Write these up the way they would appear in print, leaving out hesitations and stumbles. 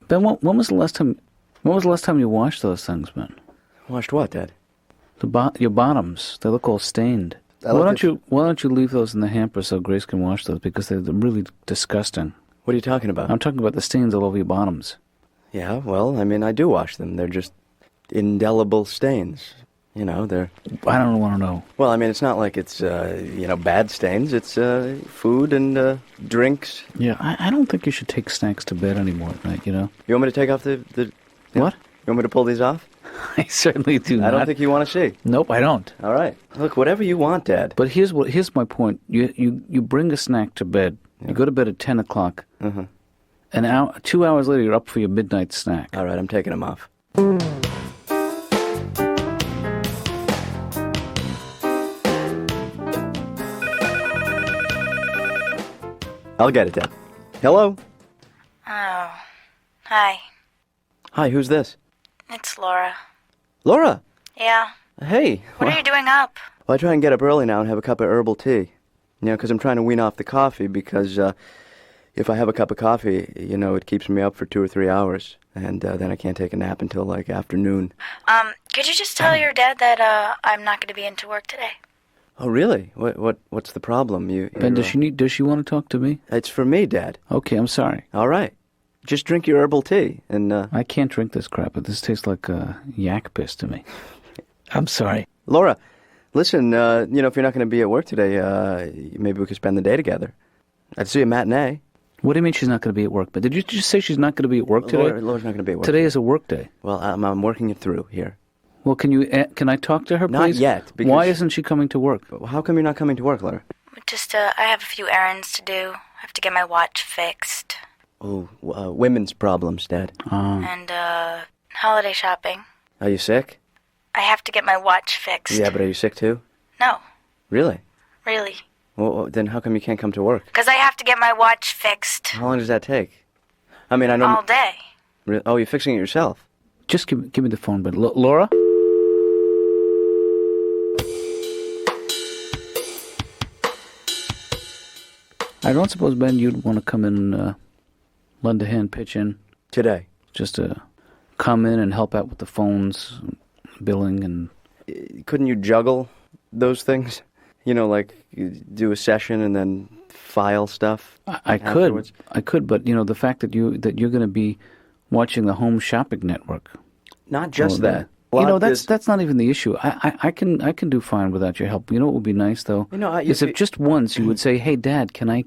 Ben, when was the last time? When was the last time you washed those things, Ben? Washed what, Dad? Your bottoms. They look all stained. Why don't you leave those in the hamper so Grace can wash those, because they're really disgusting. What are you talking about? I'm talking about the stains all over your bottoms. Yeah, well, I mean, I do wash them. They're just indelible stains. You know, they're... I don't want to know. Well, I mean, it's not like it's, bad stains. It's food and drinks. Yeah, I don't think you should take snacks to bed anymore at night, you know? You want me to take off the What? You want me to pull these off? I certainly do not. I don't think you want to see. Nope, I don't. All right. Look, whatever you want, Dad. But here's my point. You bring a snack to bed. Yeah. You go to bed at 10 o'clock. Mm-hmm. And 2 hours later, you're up for your midnight snack. All right, I'm taking them off. I'll get it, Dad. Hello? Oh. Hi. Hi, who's this? It's Laura. Laura? Yeah. Hey. What are you doing up? Well, I try and get up early now and have a cup of herbal tea. You know, because I'm trying to wean off the coffee, because if I have a cup of coffee, you know, it keeps me up for 2 or 3 hours. And then I can't take a nap until, like, afternoon. Could you just tell your dad that I'm not going to be into work today? Oh, really? What's the problem? Ben, does she want to talk to me? It's for me, Dad. Okay, I'm sorry. All right. Just drink your herbal tea, and... I can't drink this crap, but this tastes like yak piss to me. I'm sorry. Laura, listen, if you're not going to be at work today, maybe we could spend the day together. I'd see a matinee. What do you mean she's not going to be at work? But did you just say she's not going to be at work today? Laura's not going to be at work. Today is a work day. Well, I'm working it through here. Well, can I talk to her, please? Not yet. Why isn't she coming to work? How come you're not coming to work, Laura? Just, I have a few errands to do. I have to get my watch fixed. Oh, women's problems, Dad. And, holiday shopping. Are you sick? I have to get my watch fixed. Yeah, but are you sick too? No. Really? Really. Well, then how come you can't come to work? Because I have to get my watch fixed. How long does that take? I mean, I know... All day. Oh, you're fixing it yourself? Just give me the phone, but Laura? I don't suppose, Ben, you'd want to come in and lend a hand, pitch in. Today? Just to come in and help out with the phones, billing, and... Couldn't you juggle those things? You know, like do a session and then file stuff? I could, but, you know, the fact that you're going to be watching the Home Shopping Network. Not just that. You know, that's not even the issue. I can do fine without your help. You know what would be nice, though? You know, is if just once you would say, "Hey, Dad, can I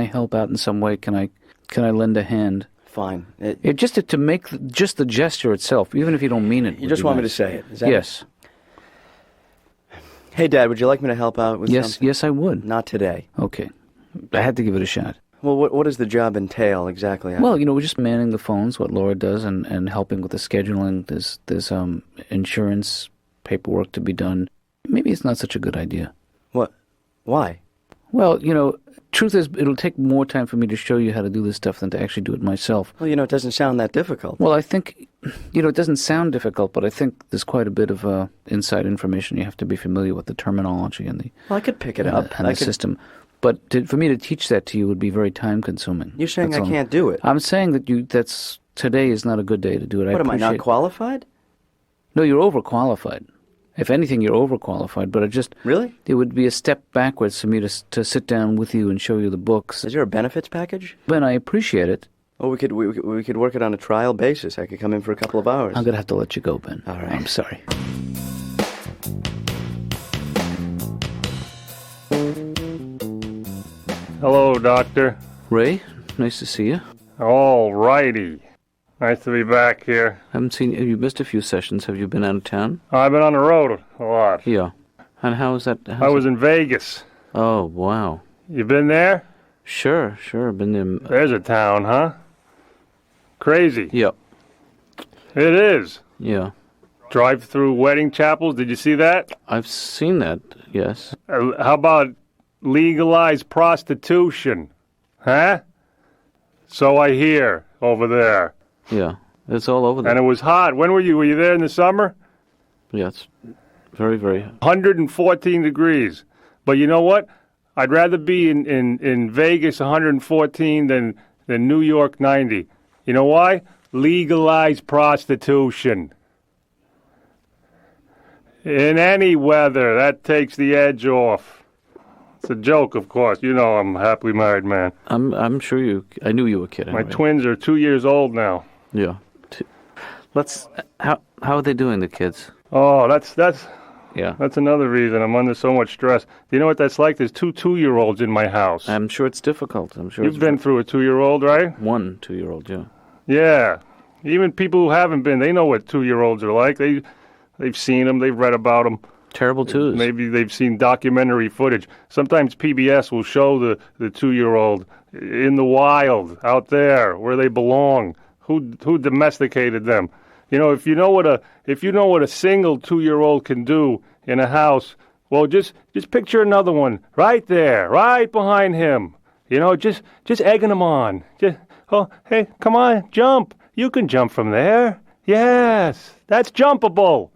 help out in some way? Can I lend a hand?" Fine. Just to make just the gesture itself, even if you don't mean it. You just want me to say it? Is that yes. Hey, Dad, would you like me to help out with something? Yes, I would. Not today. Okay. I had to give it a shot. Well, what does the job entail exactly? Well, you know, we're just manning the phones, what Laura does, and helping with the scheduling. There's insurance paperwork to be done. Maybe it's not such a good idea. What? Why? Well, you know, truth is, it'll take more time for me to show you how to do this stuff than to actually do it myself. Well, you know, it doesn't sound that difficult. Well, I think, you know, it doesn't sound difficult, but I think there's quite a bit of inside information. You have to be familiar with the terminology and the... Well, I could pick it up. And the system. But for me to teach that to you would be very time-consuming. You're saying I can't do it? I'm saying that today is not a good day to do it. What, am I not qualified? No, you're overqualified. If anything, you're overqualified, but Really? It would be a step backwards for me to sit down with you and show you the books. Is there a benefits package? Ben, I appreciate it. Oh, we could work it on a trial basis. I could come in for a couple of hours. I'm going to have to let you go, Ben. All right. I'm sorry. Hello, Doctor. Ray, nice to see you. All righty. Nice to be back here. Haven't seen you. You missed a few sessions. Have you been out of town? I've been on the road a lot. Yeah. And how is that? I was in Vegas. Oh, wow. You been there? Sure. Been there. There's a town, huh? Crazy. Yep. It is. Yeah. Drive-through wedding chapels. Did you see that? I've seen that, yes. How about legalized prostitution? Huh? So I hear over there. Yeah. It's all over there. And it was hot. When were you? Were you there in the summer? Yeah, it's very, very... 114 degrees. But you know what? I'd rather be in Vegas 114 than New York 90. You know why? legalize prostitution. In any weather, that takes the edge off. It's a joke, of course. You know I'm a happily married man. I'm sure I knew you were kidding. My right? twins are 2 years old now. Yeah. How are they doing, the kids? Oh, that's Yeah. That's another reason I'm under so much stress. Do you know what that's like? There's 2 2-year-olds in my house. I'm sure it's difficult. I'm sure You've been through a 2-year-old, right? 1 2-year-old, yeah. Yeah. Even people who haven't been, they know what 2-year-olds are like. They've seen them. They've read about them. Terrible twos. Maybe they've seen documentary footage. Sometimes PBS will show the 2-year-old in the wild, out there, where they belong. Who domesticated them? You know, if you know what a single 2-year-old can do in a house, well, just picture another one right there, right behind him. You know, just egging him on. Hey, come on, jump. You can jump from there. Yes, that's jumpable.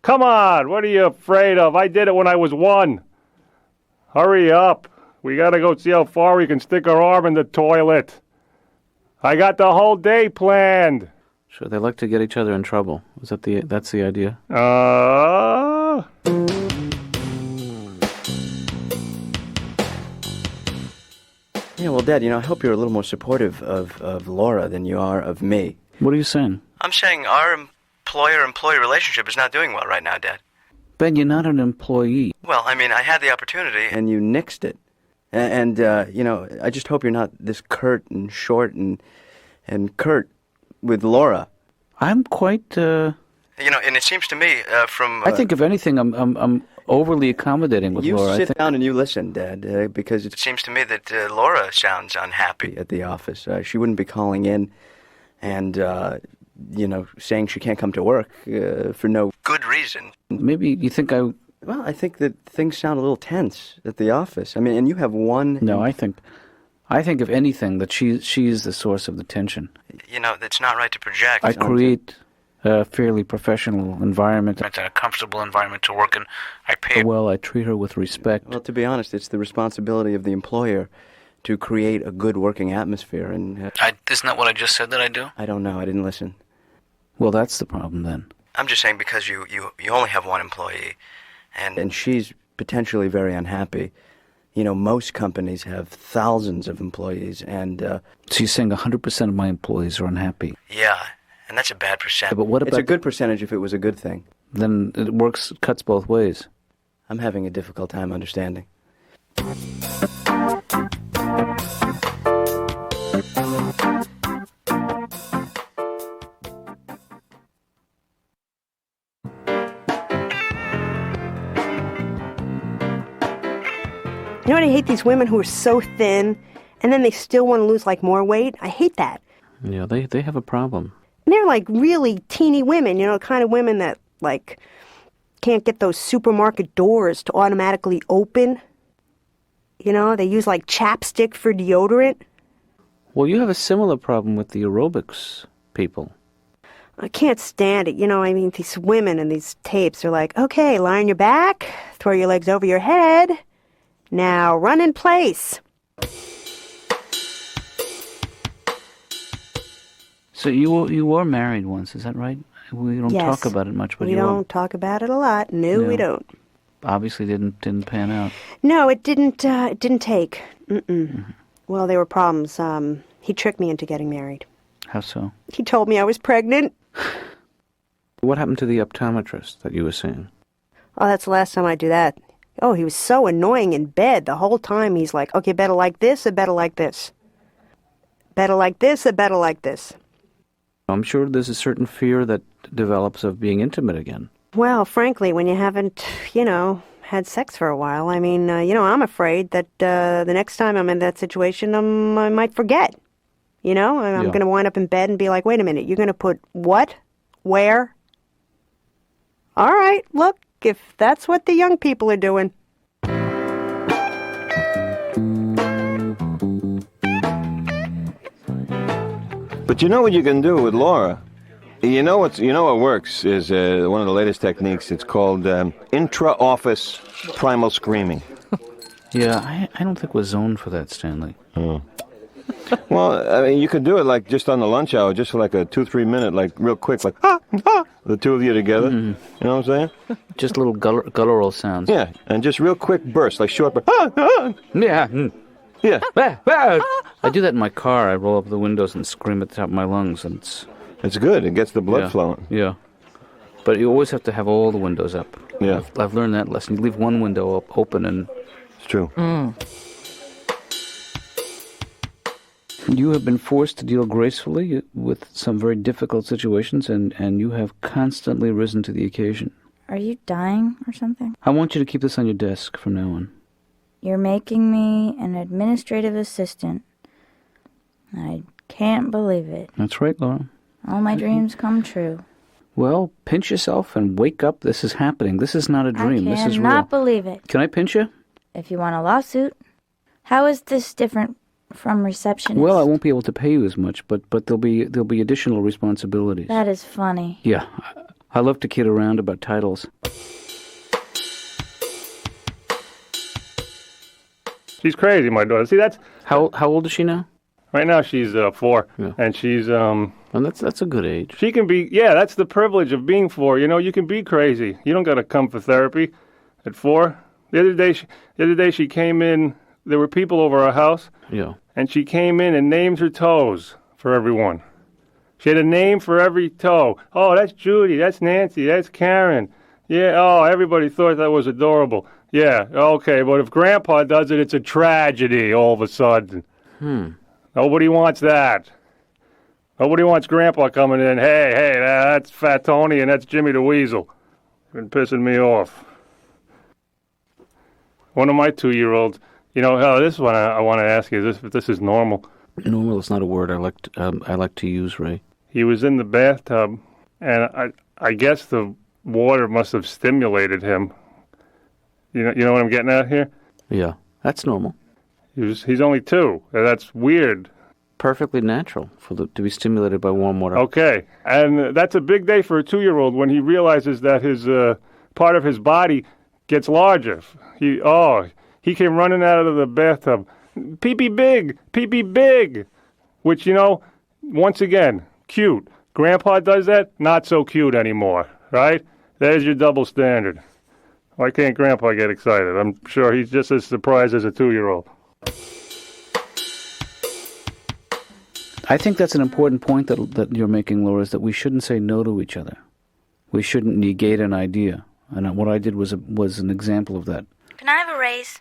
Come on, what are you afraid of? I did it when I was 1. Hurry up. We gotta go see how far we can stick our arm in the toilet. I got the whole day planned. Sure, they like to get each other in trouble. That's the idea? Yeah, well, Dad, I hope you're a little more supportive of Laura than you are of me. What are you saying? I'm saying our employer-employee relationship is not doing well right now, Dad. Ben, you're not an employee. Well, I mean, I had the opportunity, and you nixed it. And I just hope you're not this curt and short and curt with Laura. I'm quite, and it seems to me, I think, if anything, I'm overly accommodating with Laura. You sit down and you listen, Dad, because it seems to me that Laura sounds unhappy at the office. She wouldn't be calling in and, saying she can't come to work for no good reason. Maybe you think Well, I think that things sound a little tense at the office. I mean, and you have one... No, I think if anything, that she's the source of the tension. It's not right to project. I create a fairly professional environment, a comfortable environment to work in. I pay her well, I treat her with respect. Well, to be honest, it's the responsibility of the employer to create a good working atmosphere. And isn't that what I just said that I do? I don't know. I didn't listen. Well, that's the problem then. I'm just saying because you only have one employee, and she's potentially very unhappy. Most companies have thousands of employees, and... So you're saying 100% of my employees are unhappy? Yeah, and that's a bad percent. Yeah, but what about... It's a good percentage if it was a good thing. Then it cuts both ways. I'm having a difficult time understanding. You know what I hate? These women who are so thin, and then they still want to lose, more weight. I hate that. Yeah, they have a problem. And they're, really teeny women, the kind of women that, can't get those supermarket doors to automatically open. They use, chapstick for deodorant. Well, you have a similar problem with the aerobics people. I can't stand it. These women in these tapes are like, okay, lie on your back, throw your legs over your head. Now, run in place. So you were married once, is that right? We don't talk about it much, but we don't talk about it a lot. No, we don't. Obviously, didn't pan out. No, it didn't. It didn't take. Mm-hmm. Well, there were problems. He tricked me into getting married. How so? He told me I was pregnant. What happened to the optometrist that you were seeing? Oh, that's the last time I do that. Oh, he was so annoying in bed the whole time. He's like, okay, better like this or better like this. Better like this or better like this. I'm sure there's a certain fear that develops of being intimate again. Well, frankly, when you haven't, had sex for a while, I'm afraid that the next time I'm in that situation, I might forget. I'm going to wind up in bed and be like, wait a minute, you're going to put what? Where? All right, look. If that's what the young people are doing. But you know what you can do with Laura? What works is one of the latest techniques. It's called Intra-Office Primal Screaming. Yeah, I don't think we're zoned for that, Stanley. Oh. Well, I mean, you could do it like just on the lunch hour, just for like a 2-3 minute, like real quick, like the two of you together. You know what I'm saying? Just little guttural sounds. Yeah, and just real quick bursts, like short bursts. Yeah. Yeah. I do that in my car. I roll up the windows and scream at the top of my lungs, and It's good. It gets the blood flowing. Yeah. But you always have to have all the windows up. Yeah. I've learned that lesson. You leave one window open and... It's true. You have been forced to deal gracefully with some very difficult situations, and you have constantly risen to the occasion. Are you dying or something? I want you to keep this on your desk from now on. You're making me an administrative assistant. I can't believe it. That's right, Laura. All my dreams come true. Well, pinch yourself and wake up. This is happening. This is not a dream. This is real. I cannot believe it. Can I pinch you? If you want a lawsuit, how is this different from receptionist? Well, I won't be able to pay you as much, but there'll be additional responsibilities. That is funny. Yeah. I love to kid around about titles. She's crazy, my daughter. See, that's... How old is she now? Right now she's 4, and she's... And that's a good age. She can be... Yeah, that's the privilege of being 4. You know, you can be crazy. You don't got to come for therapy at 4. The other day she came in... There were people over our house. Yeah. And she came in and named her toes for everyone. She had a name for every toe. Oh, that's Judy. That's Nancy. That's Karen. Yeah, oh, everybody thought that was adorable. Yeah, okay, but if Grandpa does it, it's a tragedy all of a sudden. Nobody wants that. Nobody wants Grandpa coming in. Hey, that's Fat Tony and that's Jimmy the Weasel. Been pissing me off. One of my 2-year-olds, you know, this one I want to ask you if this is normal. Normal is not a word I like to use, Ray. He was in the bathtub, and I guess the water must have stimulated him. You know what I'm getting at here? Yeah, that's normal. He's only 2. That's weird. Perfectly natural to be stimulated by warm water. Okay, and that's a big day for a 2-year-old when he realizes that his part of his body gets larger. He came running out of the bathtub. Pee-pee big, which, you know, once again, cute. Grandpa does that, not so cute anymore, right? There's your double standard. Why can't Grandpa get excited? I'm sure he's just as surprised as a 2-year-old. I think that's an important point that you're making, Laura, is that we shouldn't say no to each other. We shouldn't negate an idea. And what I did was an example of that. Can I have a raise?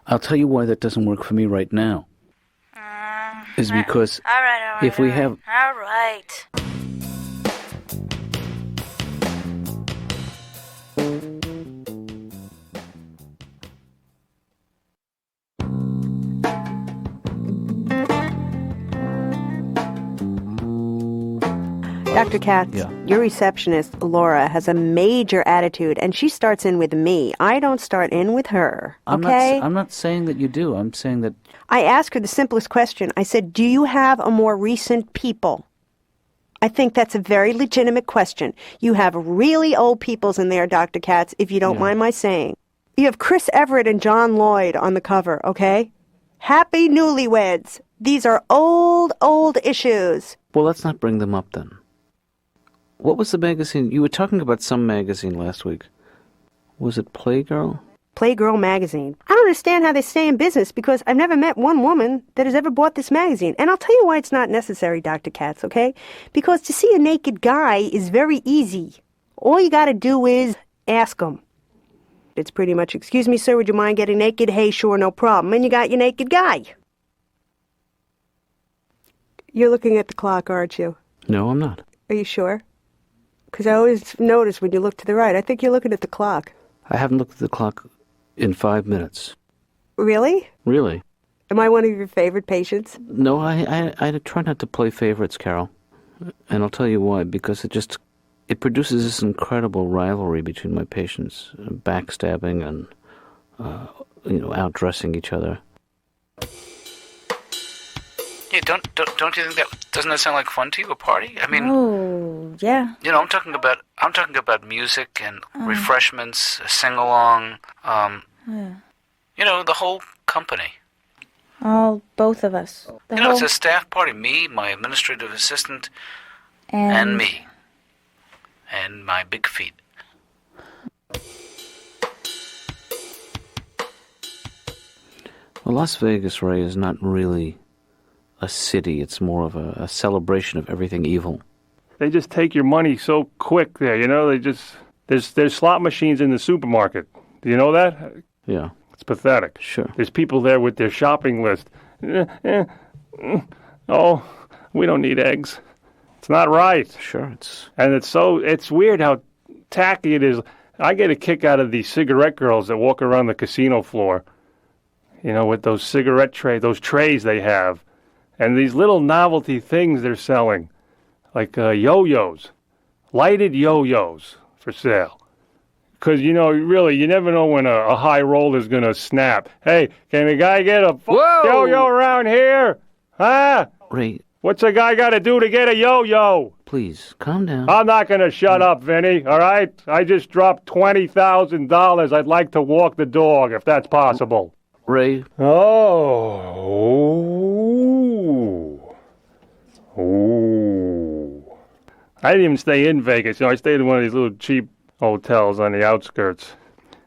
I'll tell you why that doesn't work for me right now. Is because All right. if we have... All right. Dr. Katz, your receptionist, Laura, has a major attitude, and she starts in with me. I don't start in with her, okay? I'm not saying that you do. I'm saying that... I asked her the simplest question. I said, do you have a more recent people? I think that's a very legitimate question. You have really old peoples in there, Dr. Katz, if you don't mind my saying. You have Chris Everett and John Lloyd on the cover, okay? Happy newlyweds. These are old issues. Well, let's not bring them up then. What was the magazine? You were talking about some magazine last week. Was it Playgirl? Playgirl magazine. I don't understand how they stay in business because I've never met one woman that has ever bought this magazine. And I'll tell you why it's not necessary, Dr. Katz, okay? Because to see a naked guy is very easy. All you got to do is ask him. It's pretty much, excuse me, sir, would you mind getting naked? Hey, sure, no problem. And you got your naked guy. You're looking at the clock, aren't you? No, I'm not. Are you sure? Because I always notice when you look to the right. I think you're looking at the clock. I haven't looked at the clock in 5 minutes. Really? Really? Am I one of your favorite patients? No, I try not to play favorites, Carol. And I'll tell you why. Because it produces this incredible rivalry between my patients. Backstabbing and, outdressing each other. Yeah, don't you think doesn't that sound like fun to you, a party? I mean, oh yeah. You know, I'm talking about music and refreshments, a sing along, the whole company. All, both of us. The It's a staff party. Me, my administrative assistant, and me. And my big feet. Well, Las Vegas, Ray, is not really a city. It's more of a celebration of everything evil. They just take your money so quick there, you know? There's slot machines in the supermarket. Do you know that? Yeah. It's pathetic. Sure. There's people there with their shopping list. Oh, we don't need eggs. It's not right. Sure. And it's weird how tacky it is. I get a kick out of these cigarette girls that walk around the casino floor, you know, with those cigarette those trays they have, and these little novelty things they're selling, like yo-yos, lighted yo-yos for sale. Because, you know, really, you never know when a high roll is going to snap. Hey, can a guy get a yo-yo around here? Huh? Ray. What's a guy got to do to get a yo-yo? Please, calm down. I'm not going to shut up, Vinny, all right? I just dropped $20,000. I'd like to walk the dog, if that's possible. Ray. Oh. I didn't even stay in Vegas. You know, I stayed in one of these little cheap hotels on the outskirts.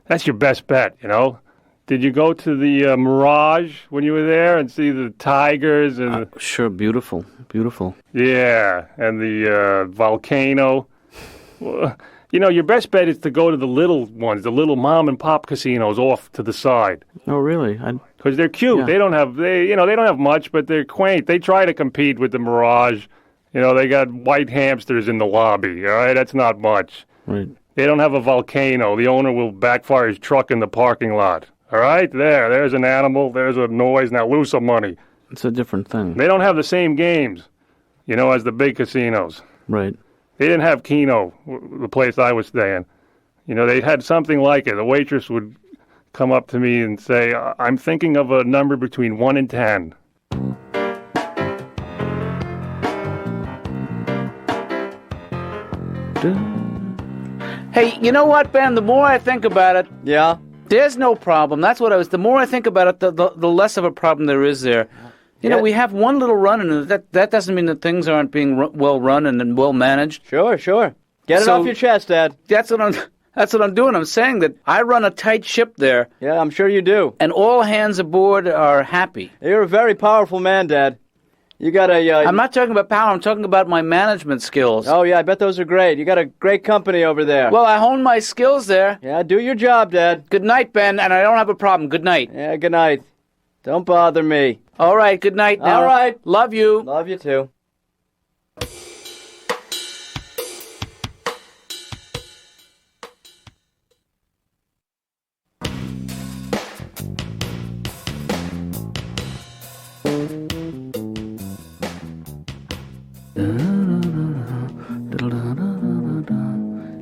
That's your best bet, you know? Did you go to the Mirage when you were there and see the tigers and Sure, beautiful. Yeah, and the volcano. Well, you know, your best bet is to go to the little ones, the little mom and pop casinos off to the side. Oh, really? Because they're cute. Yeah. They don't have much, but they're quaint. They try to compete with the Mirage. You know, they got white hamsters in the lobby. All right, that's not much. Right. They don't have a volcano. The owner will backfire his truck in the parking lot. All right, there's an animal. There's a noise. Now lose some money. It's a different thing. They don't have the same games, you know, as the big casinos. Right. They didn't have Keno, the place I was staying. You know, they had something like it. The waitress would come up to me and say, I'm thinking of a number between 1 and 10. Hey, you know what, Ben? The more I think about it, Yeah? there's no problem. That's what the more I think about it, the less of a problem there is there. You know, we have one little run, and that doesn't mean that things aren't being well run and well managed. Sure. Get it off your chest, Dad. That's what I'm doing. I'm saying that I run a tight ship there, Yeah, I'm sure you do. and all hands aboard are happy. You're a very powerful man, Dad. You got a... I'm not talking about power. I'm talking about my management skills. Oh, yeah, I bet those are great. You got a great company over there. Well, I hone my skills there. Yeah, do your job, Dad. Good night, Ben, and I don't have a problem. Good night. Yeah, good night. Don't bother me. All right, good night now. All right. Love you. Love you, too.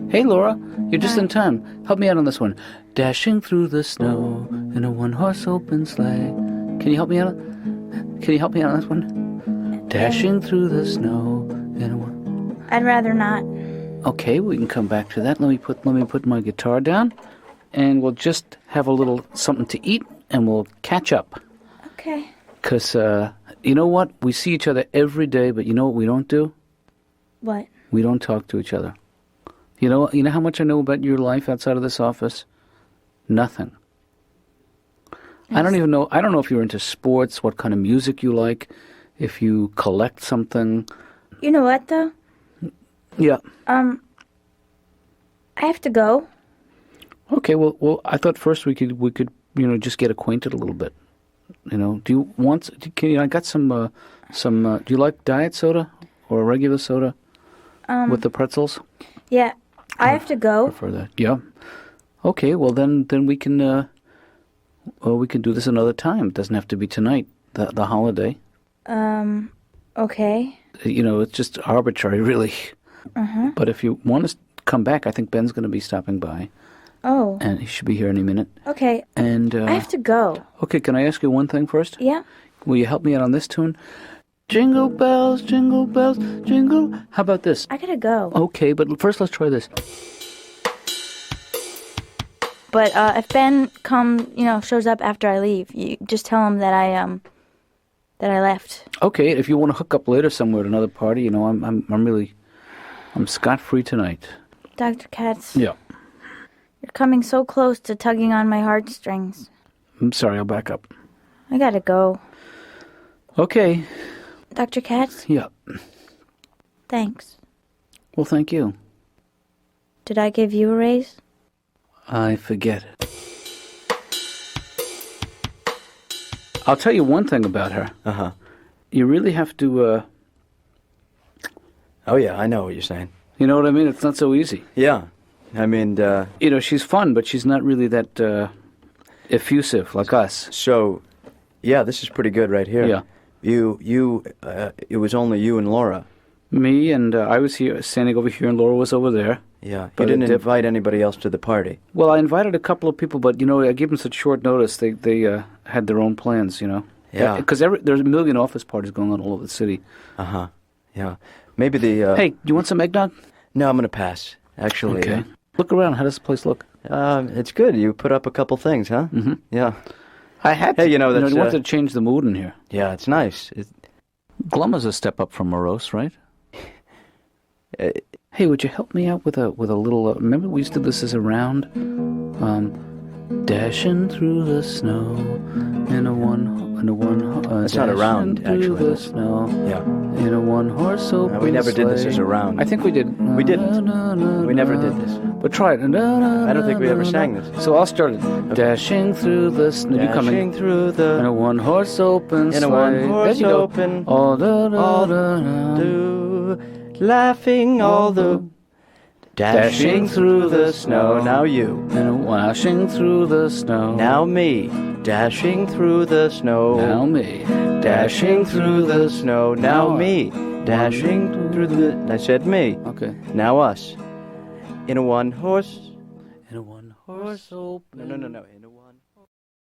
Hey, Laura, you're just in time. Help me out on this one. Dashing through the snow in a one-horse open sleigh. Can you help me out? Can you help me out on this one? Dashing through the snow in a one... I'd rather not. Okay, we can come back to that. Let me put my guitar down, and we'll just have a little something to eat, and we'll catch up. Okay. 'Cause you know what? We see each other every day, but you know what we don't do? What? We don't talk to each other. You know how much I know about your life outside of this office? Nothing. I don't even know. I don't know if you're into sports, what kind of music you like, if you collect something. You know what, though? Yeah. I have to go. Okay. Well, I thought first we could just get acquainted a little bit. You know, do you want? I got some. Do you like diet soda or regular soda with the pretzels? Yeah, I have to go. Prefer that. Yeah. Okay. Well, then we can. We can do this another time. It doesn't have to be tonight. The holiday. Okay. You know, it's just arbitrary, really. Uh-huh. But if you want to come back, I think Ben's going to be stopping by. Oh. And he should be here any minute. Okay. And I have to go. Okay, can I ask you one thing first? Yeah. Will you help me out on this tune? Jingle bells, jingle bells, jingle. How about this? I gotta go. Okay, but first let's try this. But if Ben shows up after I leave, you just tell him that that I left. Okay, if you want to hook up later somewhere at another party, you know, I'm scot-free tonight. Dr. Katz, Yeah. you're coming so close to tugging on my heartstrings. I'm sorry, I'll back up. I gotta go. Okay. Dr. Katz, Yeah. thanks. Well, thank you. Did I give you a raise? I forget it. I'll tell you one thing about her. Uh-huh. You really have to, Oh, yeah, I know what you're saying. you know what I mean? It's not so easy. Yeah. I mean, You know, she's fun, but she's not really that effusive like us. so, yeah, this is pretty good right here. Yeah. It was only you and Laura. Me and I was here, standing over here, and Laura was over there. Yeah. But You didn't it did- invite anybody else to the party. Well, I invited a couple of people, but, you know, I gave them such short notice. They had their own plans, you know. Yeah. Because there's a million office parties going on all over the city. Uh-huh. Yeah. Maybe the... Hey, you want some eggnog? No, I'm going to pass, actually. Okay. Look around. How does the place look? It's good. You put up a couple things, huh? Mm-hmm. Yeah. I had to. Hey, you know, that's, I wanted to change the mood in here. Yeah, it's nice. Glum is a step up from morose, right? Hey, would you help me out with a little? Remember we used to do this as a round, dashing through the snow in a one. It's not a round, through actually. the snow Yeah. in a one-horse open We never did this sleigh. as a round. I think we did. We didn't. We never did this. But try it. I don't think we ever sang this. So I'll start it. Dashing through the snow. You come Dashing in. through the... In a one-horse open In a sleigh. one-horse There you go. open... All all laughing all the... Dashing through the snow. Now you. And washing through the snow. Now me. Dashing through the snow. Now me. Dashing through the snow. Now me. Dashing through the... I said me. Okay. Now us. In a one-horse... In a one-horse open. No. In a one...